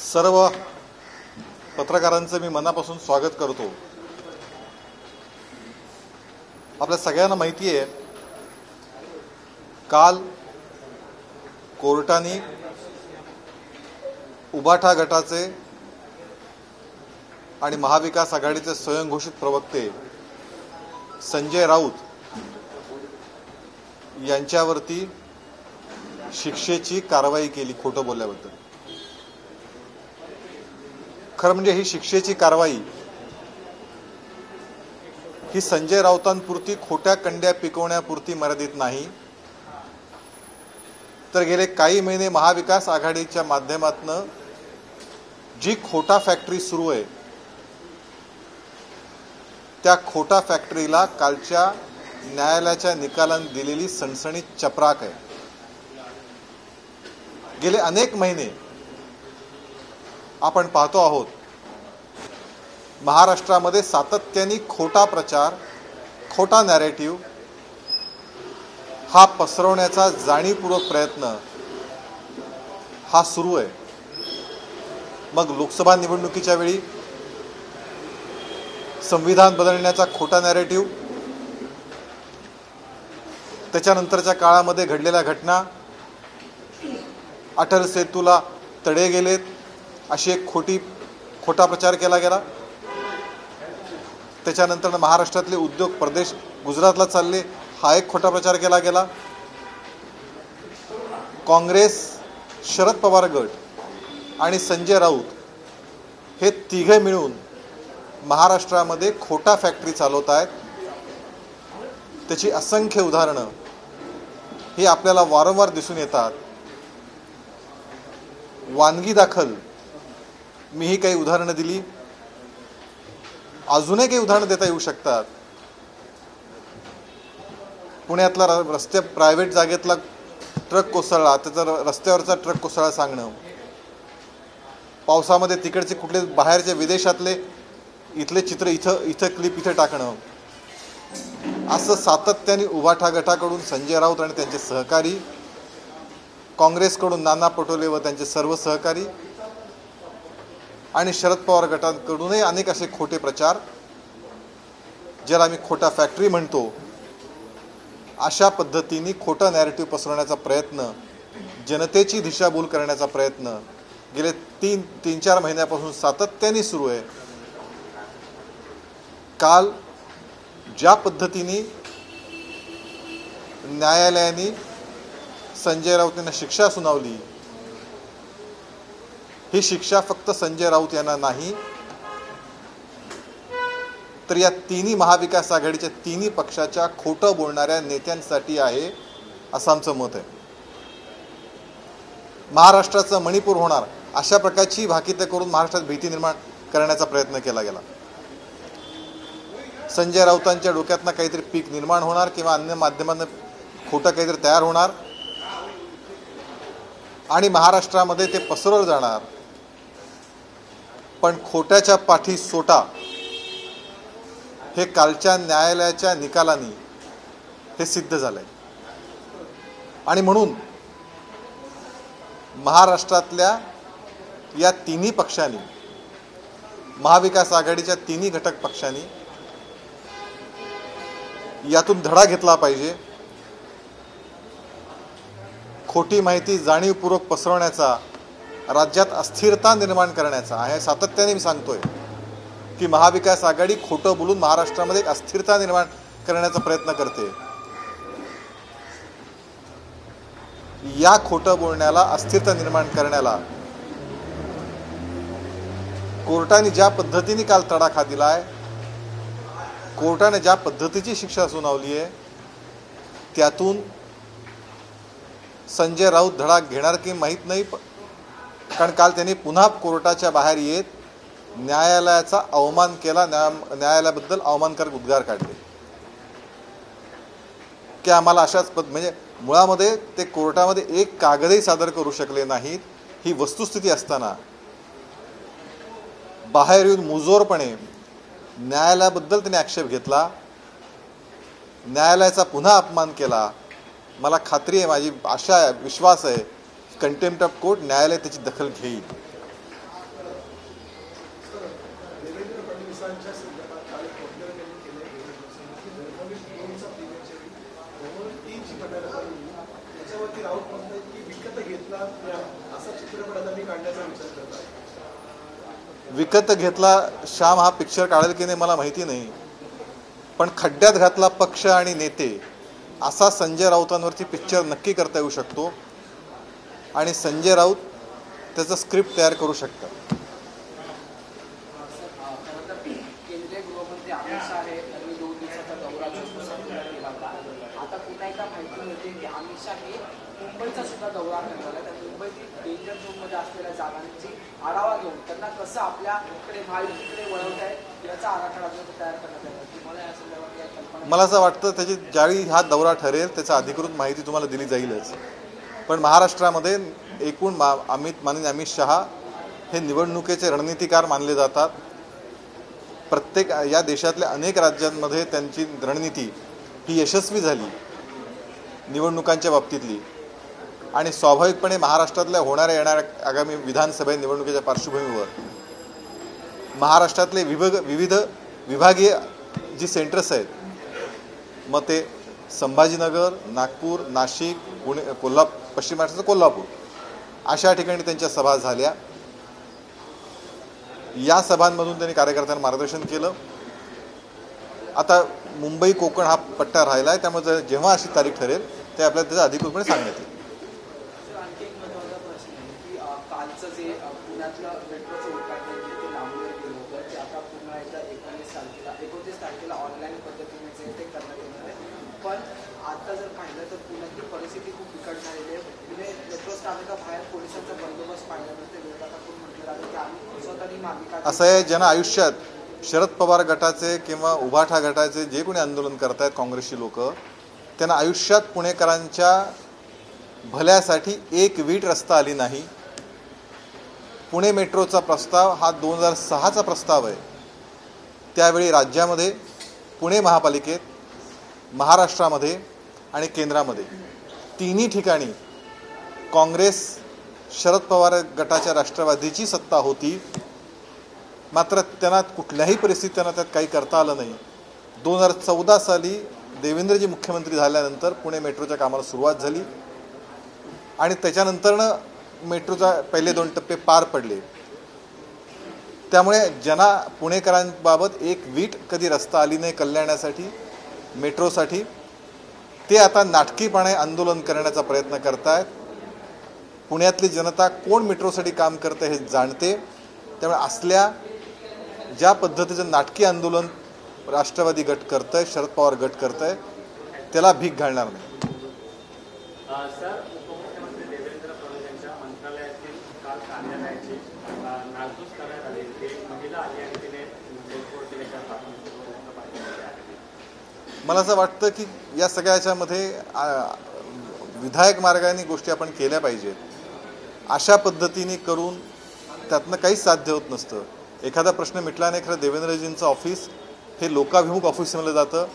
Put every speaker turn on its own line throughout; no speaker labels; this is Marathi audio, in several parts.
सर्व पत्रकारांचं मी मनापासून स्वागत करतो। आपल्या सगळ्यांना माहिती आहे, काल कोर्टाने उबाठा गटाचे आणि महाविकास आघाडीचे स्वयंघोषित प्रवक्ते संजय राऊत यांच्यावरती शिक्षेची कारवाई केली खोटं बोलल्याबद्दल। खरं म्हणजे ही शिक्षेची कारवाई ही संजय राऊतांपुरती खोट्या कंड्या पिकवण्यापुरती मर्यादित नाही, तर गेले काही महिने महाविकास आघाडीच्या माध्यमातून जी खोटा फॅक्टरी सुरू आहे त्या खोटा फॅक्टरीला कालच्या न्यायालयाच्या निकालाने दिलेली सणसणीत चपराक आहे। गेले अनेक महिने आपण पाहतो आहोत, महाराष्ट्रामध्ये सातत्याने खोटा प्रचार, खोटा नॅरेटिव्ह हा पसरवण्याचा जाणीवपूर्वक प्रयत्न हा सुरू आहे। मग लोकसभा निवडणुकीच्या वेळी संविधान बदलण्याचा खोटा नॅरेटिव्ह, त्याच्यानंतरच्या काळामध्ये घडलेल्या घटना, अटल सेतूला तडे गेलेत अशी एक खोटा प्रचार केला गेला। त्याच्यानंतर महाराष्ट्रातले उद्योग प्रदेश गुजरातला चालले हा एक खोटा प्रचार केला गेला। काँग्रेस, शरद पवार गट आणि संजय राऊत हे तिघे मिळून महाराष्ट्रामध्ये खोटा फॅक्टरी चालवत आहेत। त्याची असंख्य उदाहरणं ही आपल्याला वारंवार दिसून येतात। वानगी दाखल मीही काही उदाहरणं दिली, अजूनही काही उदाहरणं देता येऊ शकतात। पुण्यातला रस्ते प्रायव्हेट जागेतला ट्रक कोसळला, त्याचा रस्त्यावरचा ट्रक कोसळला सांगणं, पावसामध्ये तिकडचे कुठले बाहेरचे विदेशातले इथले चित्र इथं क्लिप इथं टाकणं, असं सातत्याने उबाठा गटाकडून संजय राऊत आणि त्यांचे सहकारी, काँग्रेसकडून नाना पटोले व त्यांचे सर्व सहकारी आणि शरद पवार गटांकडूनही अनेक असे खोटे प्रचार, ज्याला आम्ही खोटा फॅक्टरी म्हणतो, अशा पद्धतीने खोटा नॅरेटिव्ह पसरवण्याचा प्रयत्न, जनतेची दिशाभूल करण्याचा प्रयत्न गेले तीन चार महिन्यापासून सातत्याने सुरू आहे। काल ज्या पद्धतीने न्यायालयाने संजय राऊत यांना शिक्षा सुनावली, ही शिक्षा फक्त संजय राऊत यांना नाही, तर या तिन्ही महाविकास आघाडीच्या तिन्ही पक्षाच्या खोटं बोलणाऱ्या नेत्यांसाठी आहे, असं आमचं मत आहे। महाराष्ट्राचं मणिपूर होणार अशा प्रकारची भाकितं करून महाराष्ट्रात भीती निर्माण करण्याचा प्रयत्न केला गेला। संजय राऊतांच्या डोक्यातनं काहीतरी पीक निर्माण होणार किंवा अन्य माध्यमांना खोटं काहीतरी तयार होणार आणि महाराष्ट्रामध्ये ते पसरवलं जाणार, पण खोट्याच्या पाठी सोटा हे कालच्या न्यायालयाच्या निकालाने हे सिद्ध झालंय। आणि म्हणून महाराष्ट्रातल्या या तिन्ही पक्षांनी, महाविकास आघाडीच्या तिन्ही घटक पक्षांनी यातून धडा घेतला पाहिजे। खोटी माहिती जाणीवपूर्वक पसरवण्याचा, राज्यात अस्थिरता निर्माण करण्याचा आहे। सातत्याने मी सांगतोय की महाविकास आघाडी खोटं बोलून महाराष्ट्रामध्ये एक अस्थिरता निर्माण करण्याचा प्रयत्न करते। या खोटं बोलण्याला, अस्थिरता निर्माण करण्याला कोर्टाने ज्या पद्धतीने काल तडाखा दिलाय, कोर्टाने ज्या पद्धतीची शिक्षा सुनावली आहे, त्यातून संजय राऊत धडा घेणार की माहीत नाही, कारण काल त्यांनी पुन्हा कोर्टाच्या बाहेर येत न्यायालयाचा अवमान केला, न्यायालयाबद्दल अवमानकारक उद्गार काढले की आम्हाला अशाच म्हणजे मुळामध्ये ते कोर्टामध्ये एक कागदही सादर करू शकले नाहीत। ही वस्तुस्थिती असताना बाहेर येऊन मुजोरपणे न्यायालयाबद्दल त्यांनी आक्षेप घेतला, न्यायालयाचा पुन्हा अपमान केला। मला खात्री आहे, माझी आशा आहे, विश्वास आहे, कंटेम्प्ट ऑफ कोर्ट न्यायालय त्याची दखल घेईल।
पोलिसांच्या संदर्भात काल कोणत्या त्यांनी केलं तीनची पटायला त्याच्यावरती राऊत म्हणतात की विकत घेतला असा चित्रपट आता मी काढण्याचा विचार करत आहे.
विकत घेतला श्याम हा पिक्चर काढेल की नाही मला माहिती नाही, पण खड्ड्यात घातला पक्ष आणि नेते असा संजय राऊतांवरती पिक्चर नक्की करता येऊ शकतो आणि संजय राऊत त्याचं स्क्रिप्ट तयार करू शकतात.
केंद्रीय गृहमंत्री अमित शहा यांनी 2 दिवसाचा दौरा केला होता. आता पुन्हा एकदा माहिती मिळते की अमित शहा हे मुंबईचा सुद्धा दौरा करणार आहेत आणि मुंबईतील डेंजर झोनमध्ये असलेल्या जागांची आढावा घेऊन त्यांना कसं आपल्याकडे महायुतीकडे वळवत आहेत याचा आराखडा तयार करण्यात आला. तुम्हाला या संदर्भात काय कल्पना?
मला असं वाटतं त्याची ज्यावेळी हा दौरा ठरेल त्याचा अधिकृत माहिती तुम्हाला दिली जाईलच. पण महाराष्ट्रामध्ये एकूण माननीय अमित शहा हे निवडणुकीचे रणनीतिकार मानले जातात. प्रत्येक या देशातल्या अनेक राज्यांमध्ये त्यांची रणनीती ही यशस्वी झाली निवडणुकांच्या बाबतीतली आणि स्वाभाविकपणे महाराष्ट्रातल्या होणाऱ्या येणाऱ्या आगामी विधानसभा निवडणुकीच्या पार्श्वभूमीवर महाराष्ट्रातले विविध विभागीय जी सेंटर्स आहेत, मग ते संभाजीनगर, नागपूर, नाशिक, पुणे, पश्चिम महाराष्ट्राचं कोल्हापूर अशा ठिकाणी त्यांच्या सभा झाल्या. या सभांमधून त्यांनी कार्यकर्त्यांना मार्गदर्शन केलं. आता मुंबई कोकण हा पट्टा राहिला आहे, त्यामुळे जेव्हा अशी तारीख ठरेल ते आपल्याला त्याचा अधिकृतपणे सांगण्यात येईल.
आणखी एक महत्त्वाचा प्रश्न आहे की कालचं जे पुण्यातलं मेट्रोचं उद्घाटन ते लांबलं गेलं होतं ते आता पुन्हा एकदा 29 तारखेला ऑनलाईन पद्धतीने जे ते करण्यात येणार आहे. पण आता जर पाहिलं तर पुण्यातली परिस्थिती खूप बिकट झालेली आहे. पुणे मेट्रो स्थानकाबाहेर पोलिसांचा बंदोबस्त पाहिला मिळते. विरोधकातून म्हटलं जातं की आम्ही स्वतःनी मार्गिका
असं आहे, ज्यांना आयुष्यात शरद पवार गटाचे किंवा उभाठा गटाचे जे कोणी आंदोलन करतायत काँग्रेसची लोक, त्यांना आयुष्यात पुणेकरांच्या भल्यासाठी एक वीट रस्ता आली नाही. पुणे मेट्रोचा प्रस्ताव हा 2006चा प्रस्ताव आहे. त्यावेळी राज्यामध्ये पुणे महापालिकेत, महाराष्ट्रामध्ये आणि केंद्रामध्ये तिन्ही ठिकाणी काँग्रेस शरद पवार गटाच्या राष्ट्रवादीची सत्ता होती. मात्र त्यांना कुठल्याही परिस्थितीत त्यांना त्यात काही करता आलं नाही. 2014 साली देवेंद्रजी मुख्यमंत्री झाल्यानंतर पुणे मेट्रोच्या कामाला सुरुवात झाली आणि त्याच्यानंतरनं मेट्रोचा पहिले 2 टप्पे पार पडले. त्यामुळे ज्यांना पुणेकरांबाबत एक वीट कधी रस्ता आली नाही कल्याणासाठी, मेट्रोसाठी, ते आता नाटकीपणे आंदोलन करण्याचा प्रयत्न करतायत. पुण्यातली जनता कोण मेट्रोसाठी काम करते हे जाणते. त्यामुळे असल्या ज्या पद्धतीचं नाटकी आंदोलन राष्ट्रवादी गट करतंय, शरद पवार गट करतंय, त्याला भीक घालणार नाही.
सर, उपमुख्यमंत्री देवेंद्र फडणवीस यांच्या मंत्रालयातील काल कार्यालयाची नासधूस करण्यात आली. एक महिला आली आणि तिने
मला असं वाटतं की या सगळ्या याच्यामध्ये विधायक मार्गाने गोष्टी आपण केल्या पाहिजेत. अशा पद्धतीने करून त्यातनं काहीच साध्य होत नसतं. एखादा प्रश्न मिटला नाही, खरं देवेंद्रजींचं ऑफिस हे लोकाभिमुख ऑफिस समजलं जातं.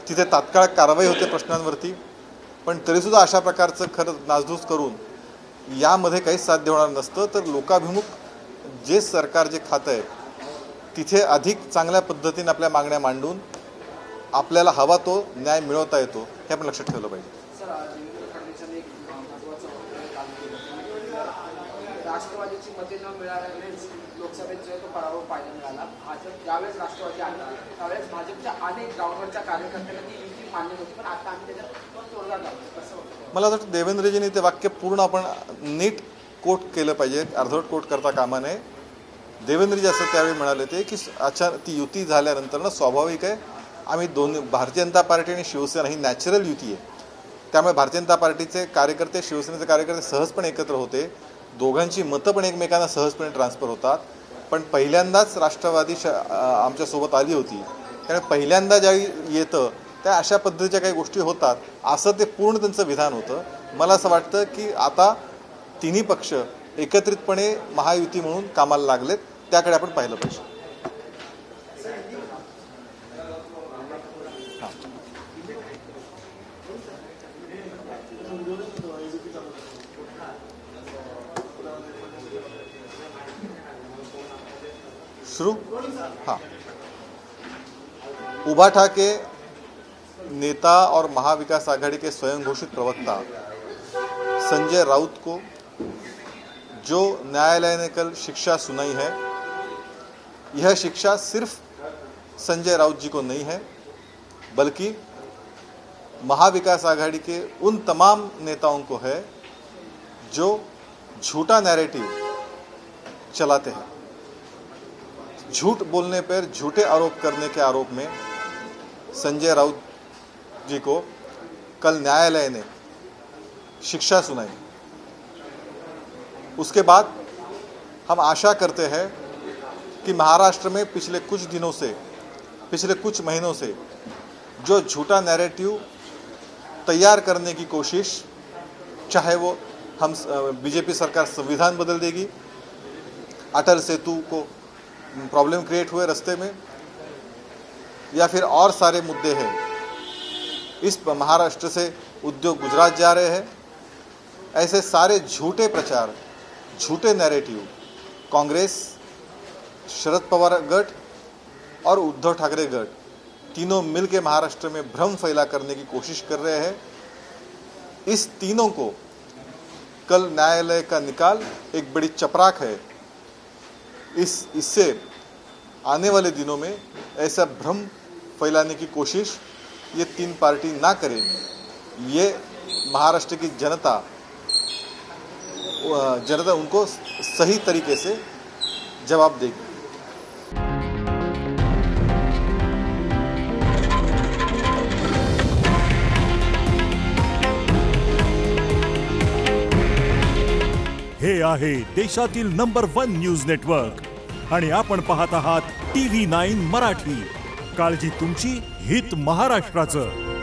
तिथे तात्काळ कारवाई होते प्रश्नांवरती, पण तरीसुद्धा अशा प्रकारचं खरं नासधूस करून यामध्ये काहीच साध्य होणार नसतं. तर लोकाभिमुख जे सरकार जे खातं आहे तिथे अधिक चांगल्या पद्धतीने आपल्या मागण्या मांडून आपल्याला हवा तो न्याय मिळवता येतो हे आपण लक्षात ठेवलं पाहिजे.
सर, देवेंद्र फडणवीसांनी एक महत्त्वाचं वक्तव्य काल केलं. राष्ट्रवादीची मते न मिळाल्यानेच लोकसभेत जो तो पराभव पाहायला मिळाला. आज ज्यावेळेस राष्ट्रवादी आला त्यावेळेस भाजपच्या अनेक ग्राउंडवरच्या कार्यकर्त्यांना ती युती मान्य होती, पण आता आम्ही त्याच्यात तोडगा लावतो. कसं वाटतं?
मला असं वाटतं देवेंद्रजींनी ते वाक्य पूर्ण आपण नीट कोट केलं पाहिजे, अर्धवट कोट करता कामा नये. देवेंद्रजी असं त्यावेळी म्हणाले ते की ती युती झाल्यानंतर ना स्वाभाविक आहे आम्ही दोन्ही भारतीय जनता पार्टी आणि शिवसेना ही नॅचरल युती आहे. त्यामुळे भारतीय जनता पार्टीचे कार्यकर्ते शिवसेनेचे कार्यकर्ते सहजपणे एकत्र होते. दोघांची मतं पण एकमेकांना सहजपणे ट्रान्सफर होतात. पण पहिल्यांदाच राष्ट्रवादी आमच्यासोबत आली होती, त्यामुळे पहिल्यांदा ज्यावेळी येतं त्या अशा पद्धतीच्या काही गोष्टी होतात असं ते पूर्ण त्यांचं विधान होतं. मला असं वाटतं की आता तिन्ही पक्ष एकत्रितपणे महायुती म्हणून कामाला लागलेत, त्याकडे आपण पाहिलं पाहिजे. शुरू। हाँ, उबाठा के नेता और महाविकास आघाड़ी के स्वयं घोषित प्रवक्ता संजय राउत को जो न्यायालय ने कल शिक्षा सुनाई है, यह शिक्षा सिर्फ संजय राउत जी को नहीं है, बल्कि महाविकास आघाड़ी के उन तमाम नेताओं को है जो झूठा नैरेटिव चलाते हैं। झूठ बोलने पर झूठे आरोप करने के आरोप में संजय राउत जी को कल न्यायालय ने शिक्षा सुनाई। उसके बाद हम आशा करते हैं कि महाराष्ट्र में पिछले कुछ दिनों से, पिछले कुछ महीनों से जो झूठा नैरेटिव तैयार करने की कोशिश, चाहे वो हम बीजेपी सरकार संविधान बदल देगी, अटल सेतु को प्रॉब्लम क्रिएट हुए रास्ते में, या फिर और सारे मुद्दे हैं, इस महाराष्ट्र से उद्योग गुजरात जा रहे हैं, ऐसे सारे झूठे प्रचार, झूठे नैरेटिव कांग्रेस, शरद पवार गठ और उद्धव ठाकरे गठ तीनों मिलकर महाराष्ट्र में भ्रम फैला करने की कोशिश कर रहे हैं। इस तीनों को कल न्यायालय का निकाल एक बड़ी चपराक है। इससे आने वाले दिनों में ऐसा भ्रम फैलाने की कोशिश ये तीन पार्टी ना करें, ये महाराष्ट्र की जनता उनको सही तरीके से जवाब देगी।
हे आहे देशातील नंबर 1 न्यूज नेटवर्क आणि आपण पाहत आहात TV9 मराठी। काळजी तुमची, हित महाराष्ट्राचं।